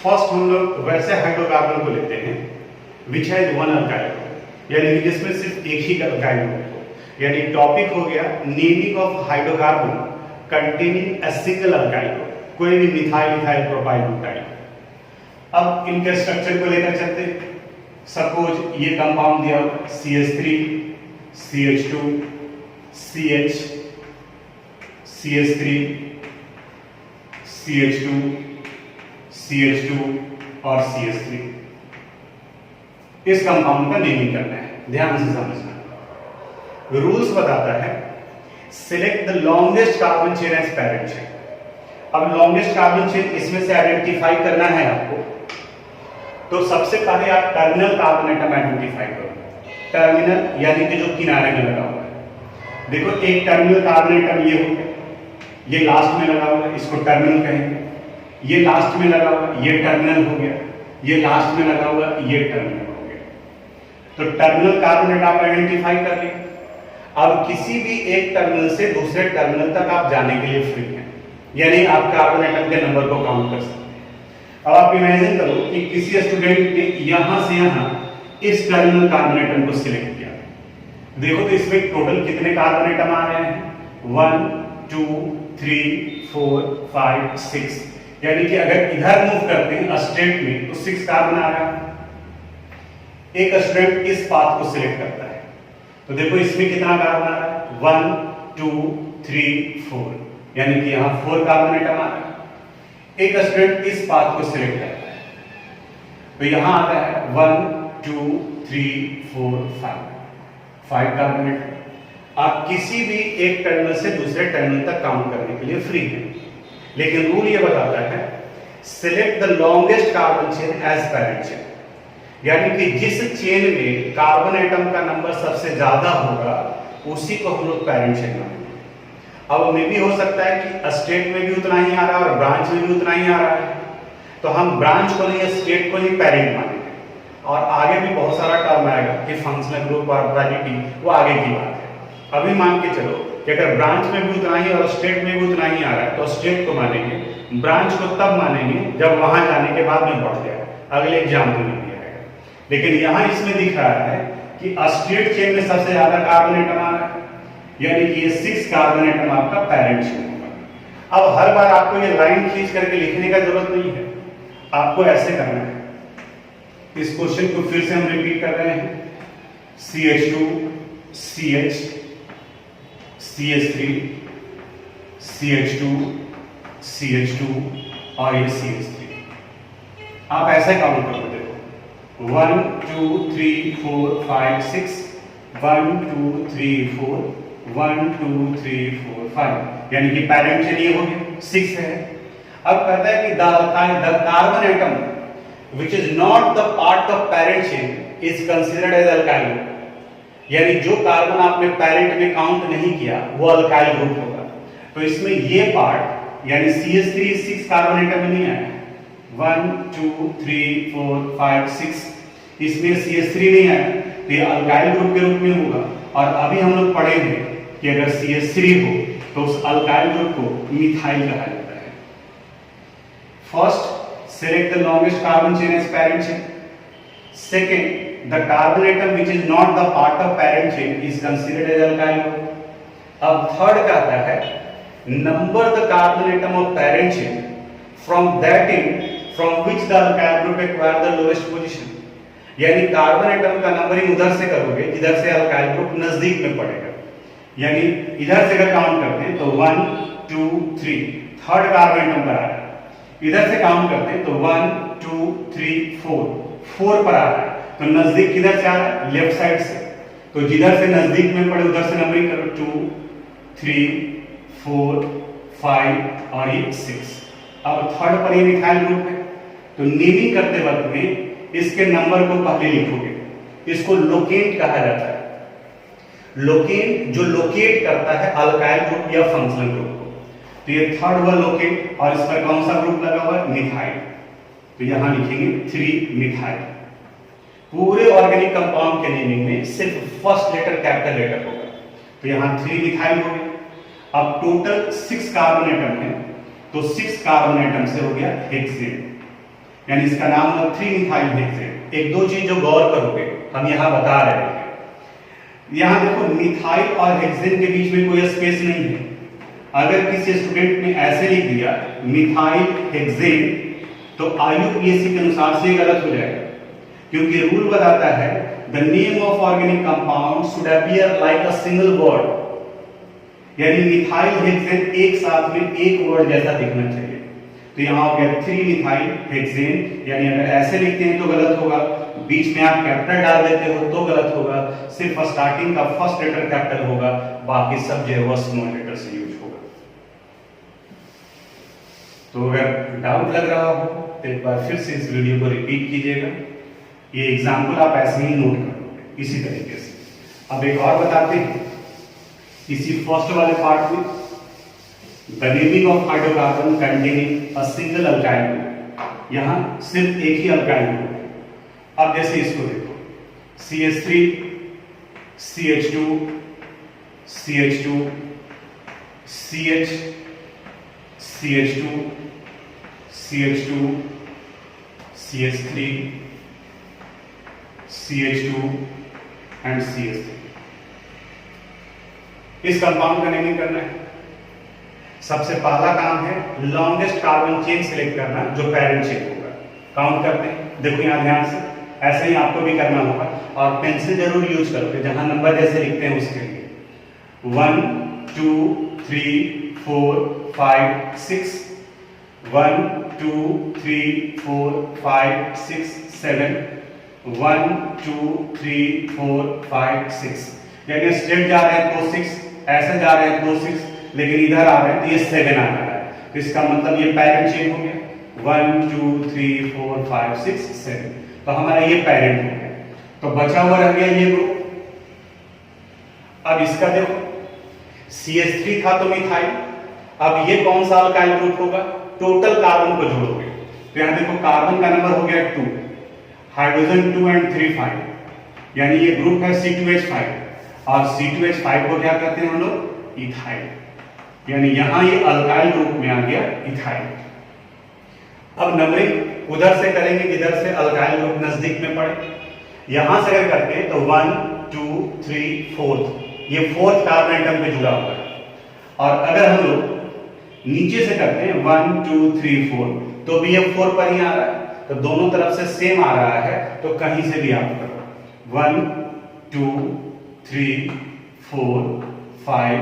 फर्स्ट हम लोग वैसे हाइड्रोकार्बन को लेते हैं विच हैज 1 अल्काइल ग्रुप, यानी कि जिसमें सिर्फ एक ही अल्काइल ग्रुप हो। यानी टॉपिक हो गया naming of hydrocarbon containing a single alkyl group, कोई भी मिथाइल, इथाइल, प्रोपाइल, ब्यूटाइल। अब इनके स्ट्रक्चर को लेकर चलते हैं। सपोज ये कंपाउंड दिया हुआ CH3, CH2, CH, CH3, CH2, CH2 और CH3। इस कंपाउंड का नेमिंग करना है, ध्यान से समझना। रूल्स बताता है select the longest carbon chain as parent chain. अब लॉन्गेस्ट कार्बन चेन इसमें से आइडेंटिफाई करना है आपको, तो सबसे पहले आप टर्मिनल कार्बन एटम आइडेंटिफाई करो। टर्मिनल यानी कि जो किनारे में लगा हुआ है। देखो एक टर्मिनल कार्बन एटम ये हो गया, ये लास्ट में लगा हुआ है, इसको टर्मिनल कहेंगे। ये लास्ट में लगा हुआ, ये टर्मिनल हो गया, ये लास्ट में लगा हुआ, ये टर्मिनल हो गया। तो टर्मिनल कार्बन एटम आप आइडेंटिफाई कर लिए। अब किसी भी एक टर्मिनल से दूसरे टर्मिनल तक आप जाने के लिए फ्री हैं, यानी आप कार्बन एटम के नंबर को काउंट कर सकते हैं। अब आप इमेजिन करो कि किसी स्टूडेंट ने यहां से यहां इस टर्मिनल कार्बन एटम को सिलेक्ट किया। देखो तो इसमें टोटल कितने कार्बन एटम आ रहे हैं? 1 2 3 4 5 6, यानी कि अगर इधर मूव करते हैं स्ट्रेट में तो 6 कार्बन आ रहा है। एक स्टूडेंट इस पाथ को सिलेक्ट करता है तो देखो इसमें कितना कार्बन आ रहा है, 1 2 3 4, यानी कि यहां 4 कार्बन एटम आ रहा है। एक स्टूडेंट इस पाथ को सिलेक्ट करता है तो यहां आता है 1 2 3 4 5 कार्बन एटम। आप किसी भी एक टर्मिनल से दूसरे टर्मिनल तक काउंट करने के लिए फ्री हैं, लेकिन रूल यह बताता है select the longest carbon chain as parent chain, यानी कि जिस चेन में कार्बन एटम का नंबर सबसे ज्यादा होगा उसी को हम लोग पैरेंट चेन मानेंगे। अब में भी हो सकता है कि स्टेट में भी उतना ही आ रहा है और ब्रांच में भी उतना ही आ रहा है, तो हम ब्रांच को नहीं स्टेट को ही पैरेंट मानेंगे। और आगे भी बहुत सारा टर्म आएगा कि फंक्शनल ग्रुप और वैलिडिटी, वो आगे की बात है। अभी मान के चलो कि अगर ब्रांच में भी उतना ही और स्टेट में भी उतना ही आ रहा है तो स्टेट को मानेंगे, ब्रांच को तब मानेंगे जब वहां जाने के बाद में बढ़ जाए, अगले एग्जाम्पल में भी आएगा। लेकिन यहां इसमें दिख रहा है कि स्टेट चेन में सबसे ज्यादा कार्बन एटम आ रहा है, यानी कि ये 6 कार्बन एटम आपका पैरेंट चेन होगा। अब हर बार आपको ये लाइन खींच करके लिखने का जरूरत नहीं है, आपको ऐसे करना है। इस क्वेश्चन को फिर से हम रिपीट कर रहे हैं, CH2 CH CH3 CH2 CH2 और ये CH3। आप ऐसे काउंट करो, देखो 1 2 3 4 5 6, 1 2 3 4 1 2 3 4 5, यानी कि पैरेंट चेन ये हो गया 6 है। अब कहता है कि the carbon atom which is not the part of parent chain is considered as alkyl group, यानी जो कार्बन आपने पैरेंट में काउंट नहीं किया वो अल्काइल ग्रुप होगा। तो इसमें ये पार्ट यानी CH3 6 कार्बन एटम में नहीं आया, 1 2 3 4 5 6, इसमें CH3 नहीं आया तो ये अल्काइल ग्रुप के रूप में होगा। और अभी हम लोग पढ़े हैं कि अगर CH3 हो तो उस अल्काइल ग्रुप को मिथाइल कहा जाता है। First, select the longest carbon chain as parent chain. Second, the carbon atom which is not the part of parent chain is considered as alkyl group. अब थर्ड कहता है number the carbon atom of parent chain from that end from which the alkyl group acquire the lowest position, यानी कार्बन एटम का नंबरिंग उधर से करोगे जिधर से अल्काइल ग्रुप नजदीक में पड़ेगा। यानी इधर से अगर काउंट करते हैं तो 1 2 3 थर्ड कार्बन एटम पर आ रहा है, इधर से काउंट करते हैं तो 1 2 3 4 पर आ रहा है, तो नजदीक किधर से आ रहा है, लेफ्ट साइड से। तो जिधर से नजदीक में पड़े उधर से नंबरिंग करो, 2 3 4 5 और ये 6। अब थर्ड पर ये मिथाइल ग्रुप है, तो नेमिंग करते वक्त में इसके नंबर को पहले लिखोगे, इसको लोकेट कहा जाता है। लोकेट जो लोकेट करता है अल्काइल ग्रुप या फंक्शनल ग्रुप को, तो ये थर्ड हुआ लोकेट, और इस पर कौन सा ग्रुप लगा हुआ है, मिथाइल। तो यहां लिखेंगे 3 मिथाइल। पूरे ऑर्गेनिक कंपाउंड के नेमिंग में सिर्फ फर्स्ट लेटर कैपिटल लेटर होगा, तो यहां 3 मिथाइल हो गया। अब टोटल 6 कार्बन एटम है, तो 6 कार्बन एटम से हो गया हेक्सेन, यानी इसका नाम है 3 मिथाइल हेक्सेन। एक दो चीज जो गौर करोगे हम यहां बता रहे हैं, यहां देखो मिथाइल और हेक्सेन के बीच में कोई स्पेस नहीं है। अगर किसी स्टूडेंट ने ऐसे लिख दिया मिथाइल हेक्सेन तो IUPAC के अनुसार से गलत हो जाएगा, क्योंकि रूल बताता है the name of organic compound should appear like a single word, यानी मिथाइल हेक्सेन एक साथ में एक वर्ड जैसा दिखना चाहिए। तो यहां हो गया 3 मिथाइल हेक्सेन, यानी अगर ऐसे लिखते हैं तो गलत होगा, बीच में आप कैपिटल डाल देते हो तो गलत होगा, सिर्फ स्टार्टिंग का फर्स्ट लेटर कैपिटल होगा, बाकी सब जो है वो स्मॉल लेटर से यूज होगा। तो अगर डाउट लग रहा हो तो एक बार फिर से इस वीडियो को रिपीट कीजिएगा, ये एग्जाम्पल आप ऐसे ही नोट कर लोगे इसी तरीके से। अब एक और बताते हैं, इसी फर्स्ट वाले पार्ट में the naming of hydrocarbon containing a single alkyl group, यहां सिर्फ एक ही अल्काइल ग्रुप है। अब जैसे इसको देखो CH3 CH2 CH2 CH CH2 CH2 CH3 CH2 and CH3, इस कंपाउंड का नेमिंग करना है। सबसे पहला काम है लॉन्गेस्ट कार्बन चेन सिलेक्ट करना जो पैरेंट चेन होगा। काउंट करते हैं, देखो यहाँ ध्यान से, ऐसे ही आपको भी करना होगा और पेंसिल जरूर यूज करोगे जहां नंबर जैसे लिखते हैं उसके लिए। 1 2 3 4 5 6 1 2 3 4 5 6 7 1 2 3 4 5 6। यानी स्ट्रेट जा रहे हैं तो 6, ऐसे जा रहे हैं तो 6, लेकिन इधर आ रहे हैं तो ये 7 आ रहा है। तो इसका मतलब ये पैरेंट चेन हो गया 1 2 3 4 5 6 7। तो हमारा ये पैरेंट हो गया। तो बचा हुआ रह गया ये ग्रुप। अब इसका देखो CH3 था तो मिथाइल, अब ये कौन सा अल्काइल ग्रुप होगा? टोटल कार्बन को जोड़ोगे तो यहां देखो कार्बन का नंबर हो गया 2, हाइड्रोजन 2 and 3 5, यानी ये ग्रुप है C2H5 और C2H5 को क्या कहते हैं हम लोग? इथाइल। यानी यहां ये अल्काइल ग्रुप में आ गया इथाइल। अब नंबरिंग उधर से करेंगे जिधर से अल्काइल ग्रुप नजदीक में पड़े। यहां से अगर करते तो 1 2 3 4, ये 4th कार्बन एटम पे जुड़ा हुआ है। और अगर हम लोग नीचे से करते हैं 1 2 3 4 तो भी ये 4 पर ही आ रहा है, तो दोनों तरफ से सेम आ रहा है, तो कहीं से भी आप करो 1 2 3 4 5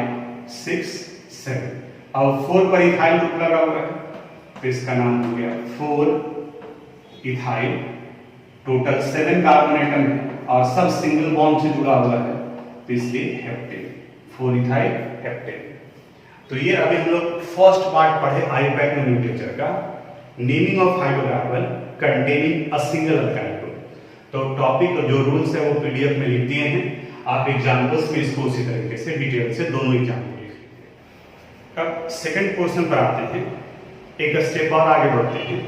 6 7। अब 4 पर इथाइल ग्रुप लगा हुआ है तो इसका नाम हो गया 4 इथाइल। टोटल 7 कार्बन एटम है और सब सिंगल बॉन्ड से जुड़ा हुआ है, तो इसलिए हेप्टेन, 4 इथाइल हेप्टेन। तो ये अभी हम लोग फर्स्ट पार्ट पढ़े आईयूपैक नोमेनक्लेचर का, naming of hydrocarbon containing a single alkyl group. तो टॉपिक जो रूल्स है वो पीडीएफ में लिख दिए हैं, आप एग्जाम्पल्स में इसको उसी तरीके से डिटेल से दोनों एग्जाम्पल लिख लीजिए। अब सेकंड पोर्शन पर आते हैं, एक स्टेप और आगे बढ़ते हैं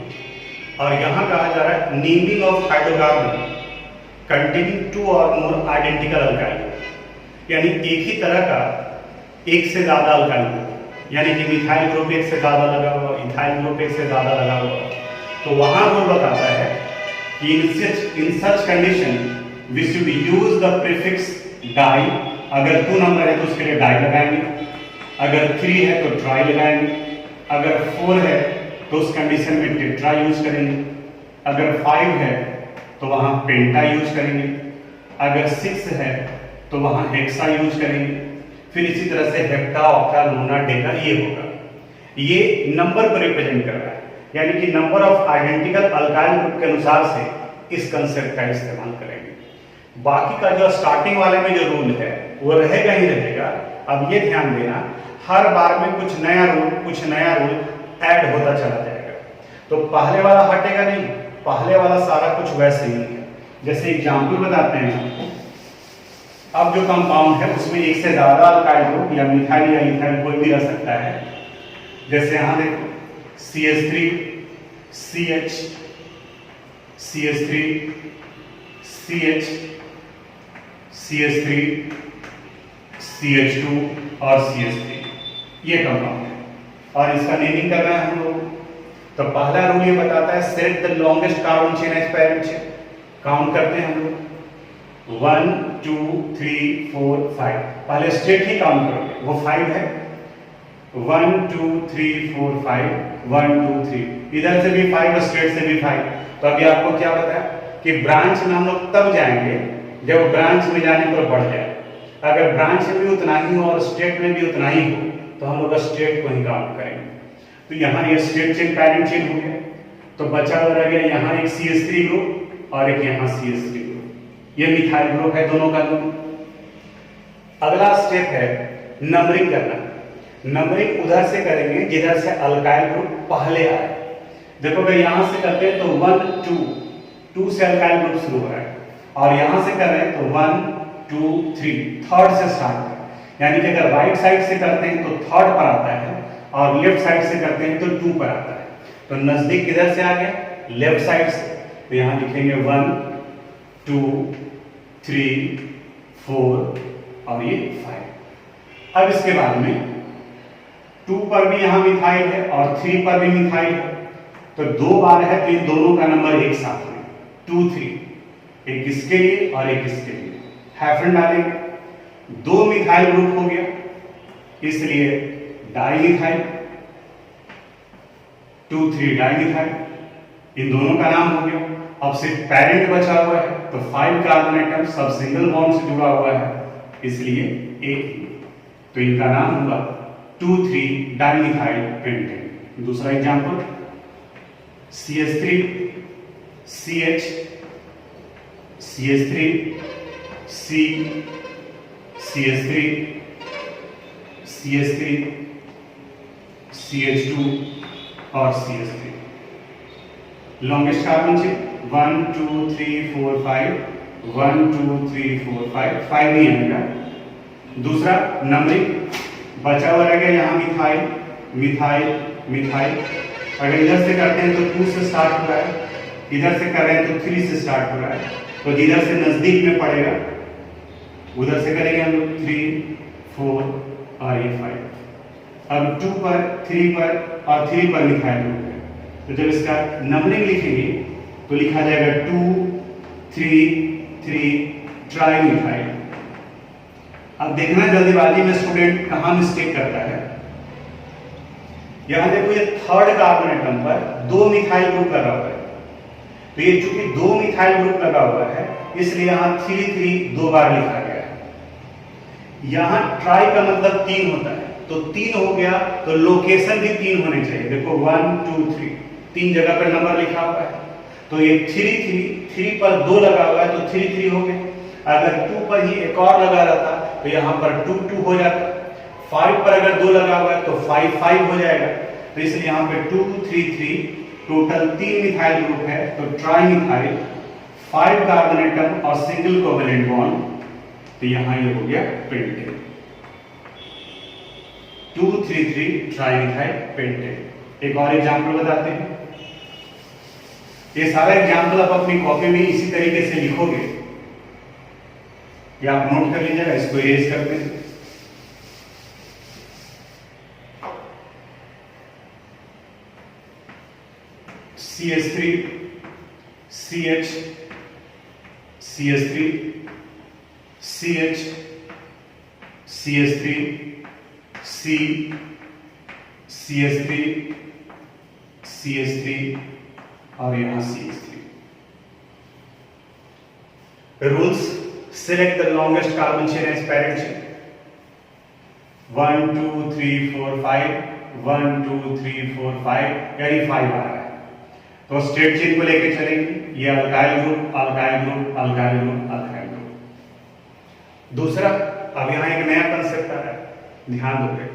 और यहां कहा जा रहा है नेमिंग ऑफ हाइड्रोकार्बन कंटेनिंग 2 और मोर आइडेंटिकल अल्काइल ग्रुप। यानी एक ही तरह का एक से ज्यादा अल्काइल ग्रुप, यानी कि मिथाइल ग्रुप एक से ज्यादा लगा हुआ, इथाइल ग्रुप एक से ज्यादा लगा हुआ, तो वहां रूल बताता है कि in such condition we should use the prefix di. अगर 2 नंबर है तो उसके लिए डाई लगाएंगे, अगर 3 है तो ट्राई लगाएंगे, अगर 4 है तो उस कंडीशन में टेट्रा यूज करेंगे, अगर 5 है तो वहां पेंटा यूज करेंगे, अगर 6 है तो वहां हेक्सा यूज करेंगे, फिर इसी तरह से हेप्टा ऑक्टा नोना डेका ये होगा। ये नंबर को रिप्रेजेंट कर रहा है, यानी कि number of identical alkyl group के अनुसार से इस कंसेप्ट का इस्तेमाल करेंगे। बाकी का जो स्टार्टिंग वाले में जो रूल है वो रहेगा ही रहेगा। अब ये ध्यान देना, हर बार में कुछ नया रूल ऐड होता चला जाएगा, तो पहले वाला हटेगा नहीं, पहले वाला सारा कुछ वैसे ही है। जैसे एग्जांपल बताते हैं आपको, अब जो कंपाउंड है उसमें एक से ज्यादा अल्काइल ग्रुप या मिथाइल या इथाइल कोई भी रह सकता है। जैसे यहां देखो CH3 CH CH3 CH CH3 CH2 और CH3, ये कंपाउंड है और इसका नेमिंग करना है हम लोग। तो पहला रूल ये बताता है set the longest carbon chain as parent chain. Count करते हैं हम लोग 1 2 3 4 5। पहले स्ट्रेट ही काउंट करोगे, वो 5 है, 1 2 3 4 5 1 2 3। इधर से भी 5 स्ट्रेट से भी 5। तो अभी आपको क्या बताया कि ब्रांच में हम लोग तब जाएंगे जब ब्रांच में जाने पर बढ़ जाए। अगर ब्रांच में भी उतना ही हो और स्टेट में भी उतना ही हो तो हम लोग स्टेट को ही काउंट करेंगे। तो यहाँ ये स्टेट चेन पैरेंट चेन हो गया, तो बचा हुआ रह गया यहाँ एक CH3 ग्रुप और एक यहाँ CH3 ग्रुप। ये मिथाइल ग्रुप है दोनों का दोनों। अगला स्टेप है नंबरिंग करना। नंबरिंग उधर से करेंगे जिधर से अल्काइल ग्रुप पहले आए। देखो अगर यहां से करते हैं तो 1 2 से अल्काइल ग्रुप शुरू हो रहा है और यहां से कर रहे हैं तो 1 2 3 थर्ड से स्टार्ट है। यानी कि अगर राइट साइड से करते हैं तो थर्ड पर आता है और लेफ्ट साइड से करते हैं तो 2 पर आता है। तो नजदीक किधर से आ गया? लेफ्ट साइड से। तो यहां लिखेंगे 1 2 3 4 और ये 5। अब इसके बाद में 2 पर भी यहां मिथाइल है और 3 पर भी मिथाइल है, तो 2 बार है तो इन दोनों का नंबर एक साथ में 2 3, एक इसके लिए और एक इसके लिए हाइफन डालेंगे। 2 मिथाइल ग्रुप हो गया, इसलिए डाई मिथाइल 2 3 डाइमिथाइल, इन दोनों का नाम हो गया। अब सिर्फ पेरेंट बचा हुआ है, तो 5 कार्बन एटम सब सिंगल बॉन्ड से जुड़ा हुआ है, इसलिए एक, तो इनका नाम हुआ 2 3 डाइमिथाइल पेंटेन। दूसरा example CH3 CH CH3 C CH3 CH3 CH2 और CH3। लॉन्गेस्ट कार्बन चेन 1 2 3 4 5 1 2 3 4 5 5 नहीं आएगा। दूसरा नंबरिंग बचा हुआ रह गया यहाँ मिथाइल मिथाइल मिथाइल। अगर इधर से करते हैं तो 2 से स्टार्ट हो रहा है, इधर से कर रहे हैं तो 3 से स्टार्ट हो रहा है, तो जिधर से नजदीक में पड़ेगा उधर से करेंगे हम लोग 3 4 और ये 5। अब 2 पर 3 पर और 3 पर मिथाइल हो गया, तो जब इसका नंबरिंग लिखेंगे तो लिखा जाएगा 2 3 3 ट्राई मिथाइल। अब देखना जल्दीबाजी में स्टूडेंट कहां मिस्टेक करता है। यहां देखो ये थर्ड कार्बन एटम पर 2 मिथाइल ग्रुप लगा हुआ है, तो ये चूंकि 2 मिथाइल ग्रुप लगा हुआ है इसलिए यहां 3 3 दो बार लिखा गया है। यहां ट्राई का मतलब 3 होता है, तो 3 हो गया तो लोकेशन भी 3 होने चाहिए। देखो 1 2 3 3 जगह पर नंबर लिखा हुआ है, तो ये 3 3 3 पर 2 लगा हुआ है तो 3 3 हो गया। अगर 2 पर ही एक और लगा रहता तो यहां पर 2 2 हो जाता। 5 पर अगर 2 लगा हुआ है तो 5 5 हो जाएगा, तो इसलिए यहां पे 2 3 3 टोटल 3 मिथाइल ग्रुप है, तो ट्राई मिथाइल 5 कार्बन एटम और सिंगल कोवेलेंट बॉन्ड, तो यहां ये हो गया पेंटेन 2 3 3 ट्राई मिथाइल पेंटेन। एक और एग्जांपल बताते हैं। ये सारा एग्जांपल आप अपनी कॉपी में इसी तरीके से लिखोगे या आप नोट कर लीजिएगा, इसको इरेज कर दें। CH3 CH CH3 CH CH3 C CH3 CH3 और यहां CH3। Rules: select the longest carbon chain as parent chain. 1 2 3 4 5 1 2 3 4 5 यानी 5 आ रहा है, तो स्ट्रेट चेन को लेके चलेंगे। ये alkyl group alkyl group alkyl group alkyl group. दूसरा, अब यहां एक नया कंसेप्ट आ रहा है, ध्यान दोगे।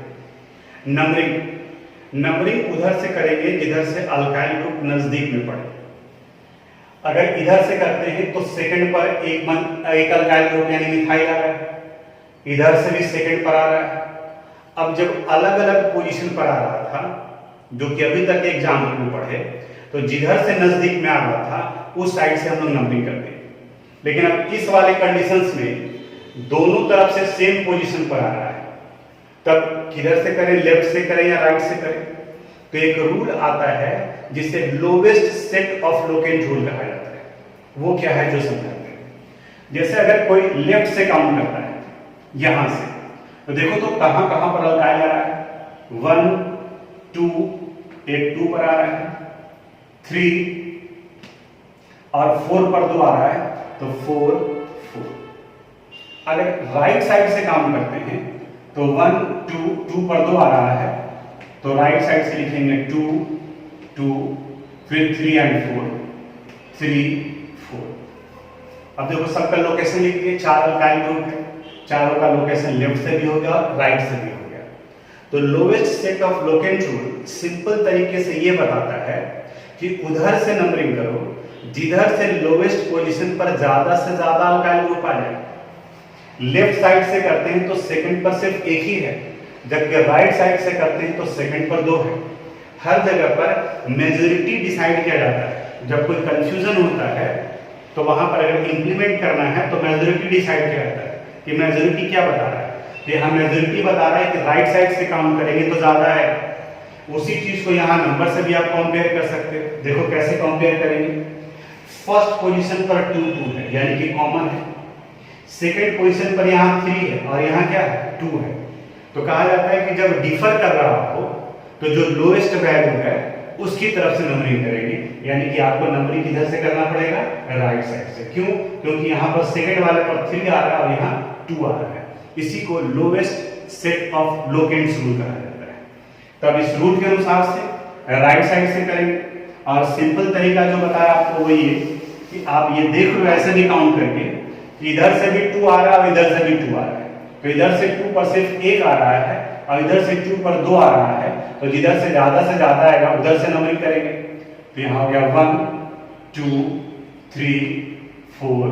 नंबरिंग उधर से करेंगे जिधर से अल्काइल ग्रुप नजदीक में पड़े। अगर इधर से करते हैं तो सेकंड पर एक अल्काइल ग्रुप यानी मिथाइल आ रहा है, इधर से भी सेकंड पर आ रहा है। अब जब अलग अलग पोजीशन पर आ रहा था, जो कि अभी तक एग्जाम्पल में पढ़े, तो जिधर से नजदीक में आ रहा था उस साइड से हम लोग नंबरिंग करते हैं। लेकिन अब इस वाले कंडीशंस में दोनों तरफ से सेम पोजीशन पर आ रहा है, तब किधर से करें, लेफ्ट से करें या राइट से करें? तो एक रूल आता है जिसे lowest set of locant rule कहा जाता है। वो क्या है जो समझाते हैं। जैसे अगर कोई लेफ्ट से काउंट करता है यहां से, तो देखो तो कहां कहां पर अल्काइल आ रहा है। 1 2 एक 2 पर आ रहा है, 3 और 4 पर 2 आ रहा है, तो 4 4। अगर राइट साइड से काउंट करते हैं तो 1 2 2 पर 2 आ रहा है, तो राइट साइड से लिखेंगे 2 2 फिर 3 एंड 4 3 4। अब देखो सबका लोकेशन लिख दिए, 4 अल्काइल ग्रुप है, चारों का लोकेशन लेफ्ट से भी हो गया और राइट से भी हो गया। तो lowest set of locant rule simple तरीके से ये बताता है कि उधर से नंबरिंग करो जिधर से लोवेस्ट पोजीशन पर ज्यादा से ज्यादा अल्काइल ग्रुप आ जाए। लेफ्ट साइड से करते हैं तो सेकंड पर सिर्फ एक ही है, जबकि राइट साइड से करते हैं तो सेकंड पर 2 है। हर जगह पर मेजॉरिटी डिसाइड किया जाता है। जब कोई कंफ्यूजन होता है तो वहां पर अगर इंप्लीमेंट करना है तो मेजॉरिटी डिसाइड किया जाता है कि मेजॉरिटी क्या बता रहा है। यहाँ मेजॉरिटी बता रहा है कि राइट साइड से काउंट करेंगे तो ज्यादा है। उसी चीज को यहाँ नंबर से भी आप कंपेयर कर सकते हो। देखो कैसे कंपेयर करेंगे। फर्स्ट पोजीशन पर 2 2 है यानी कि कॉमन है। सेकंड पोजीशन पर यहाँ 3 है और यहाँ क्या है 2 है। तो कहा जाता है कि जब डिफर कर रहा हो तो जो लोएस्ट वैल्यू है उसकी तरफ से नंबरिंग करेंगे, यानी कि आपको नंबरिंग किधर से करना पड़ेगा, राइट साइड से। क्यों? क्योंकि यहाँ पर सेकंड वाले पर 3 आ रहा है और यहाँ 2 आ रहा है। इसी को lowest set of locants rule कहा जाता है। तब इस रूल के अनुसार से राइट साइड से करेंगे। और सिंपल तरीका जो बताया आपको वही है कि आप ये देख लो ऐसे भी काउंट करके कि इधर से भी 2 आ रहा है और इधर से भी 2 आ रहा है। तो इधर से 2 पर सिर्फ 1 आ रहा है और इधर से 2 पर 2 आ रहा है, तो जिधर से ज्यादा आएगा उधर से नंबरिंग करेंगे। तो यहाँ हो गया 1 2 3 4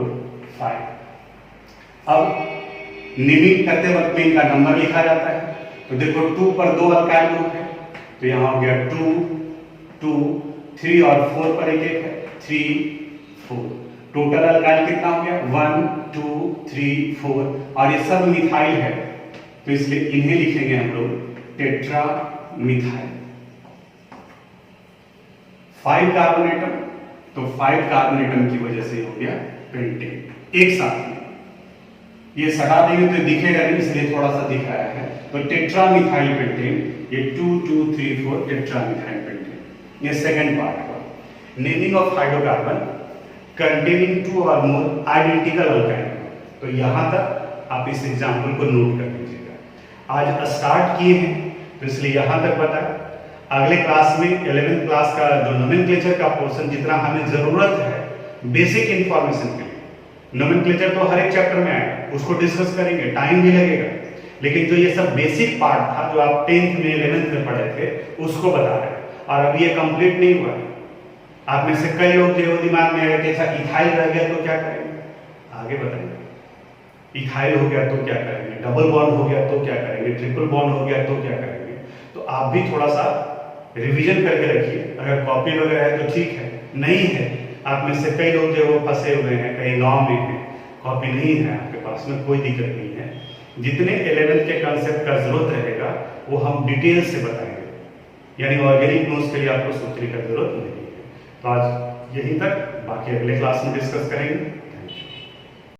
5। अब नेमिंग करते वक्त में इनका नंबर लिखा जाता है। तो देखो 2 पर 2 अल्काइल ग्रुप है, तो यहाँ हो गया 2 2 3 और 4 पर एक है 3 4। टोटल अल्काइल कितना हो गया 1 2 3 4 और ये सब मिथाइल है, तो इसलिए इन्हें लिखेंगे हम लोग टेट्रा मिथाइल। 5 कार्बन एटम, तो 5 कार्बन एटम की वजह से हो गया पेंटेन एक साथ में। ये सटा देंगे तो दिखेगा नहीं, इसलिए थोड़ा सा दिख रहा है। तो टेट्रा मिथाइल पेंटेन, ये 2 2 3 4 टेट्रा मिथाइल पेंटेन। ये सेकंड पार्ट हुआ। नेमिंग ऑफ हाइड्रोकार्बन कंटेनिंग 2 और मोर आइडेंटिकल अल्काइल। तो यहां तक आप इस एग्जांपल को नोट कर लीजिएगा। आज स्टार्ट किए हैं तो इसलिए यहां तक बताया। अगले क्लास में 11th क्लास का जो नोमेनक्लेचर का पोर्शन जितना हमें जरूरत है बेसिक इंफॉर्मेशन के लिए, नोमेनक्लेचर तो हर एक चैप्टर में आएगा, उसको डिस्कस करेंगे, टाइम भी लगेगा। लेकिन जो ये सब बेसिक पार्ट था जो आप 10th में 11th में पढ़े थे उसको बता रहे हैं, और अभी ये कंप्लीट नहीं हुआ है। आप में से कई लोग जो दिमाग में आएगा कि अच्छा इथाइल रह गया तो क्या करेंगे, आगे बताएंगे। इथाइल हो गया तो क्या करेंगे, डबल बॉन्ड हो गया तो क्या करेंगे, ट्रिपल बॉन्ड हो गया तो क्या करेंगे। तो आप भी थोड़ा सा रिवीजन करके रखिए। अगर कॉपी वगैरह है तो ठीक है, नहीं है आप में से कई लोग जो वो फंसे हुए हैं, कई गांव में हैं, कॉपी नहीं है आपके पास में, कोई दिक्कत नहीं है। जितने 11th के कंसेप्ट का जरूरत रहेगा वो हम डिटेल से बताएंगे, यानी ऑर्गेनिक नोट्स के लिए आपको सोचने का जरूरत नहीं है। तो आज यहीं तक, बाकी अगले क्लास में डिस्कस करेंगे।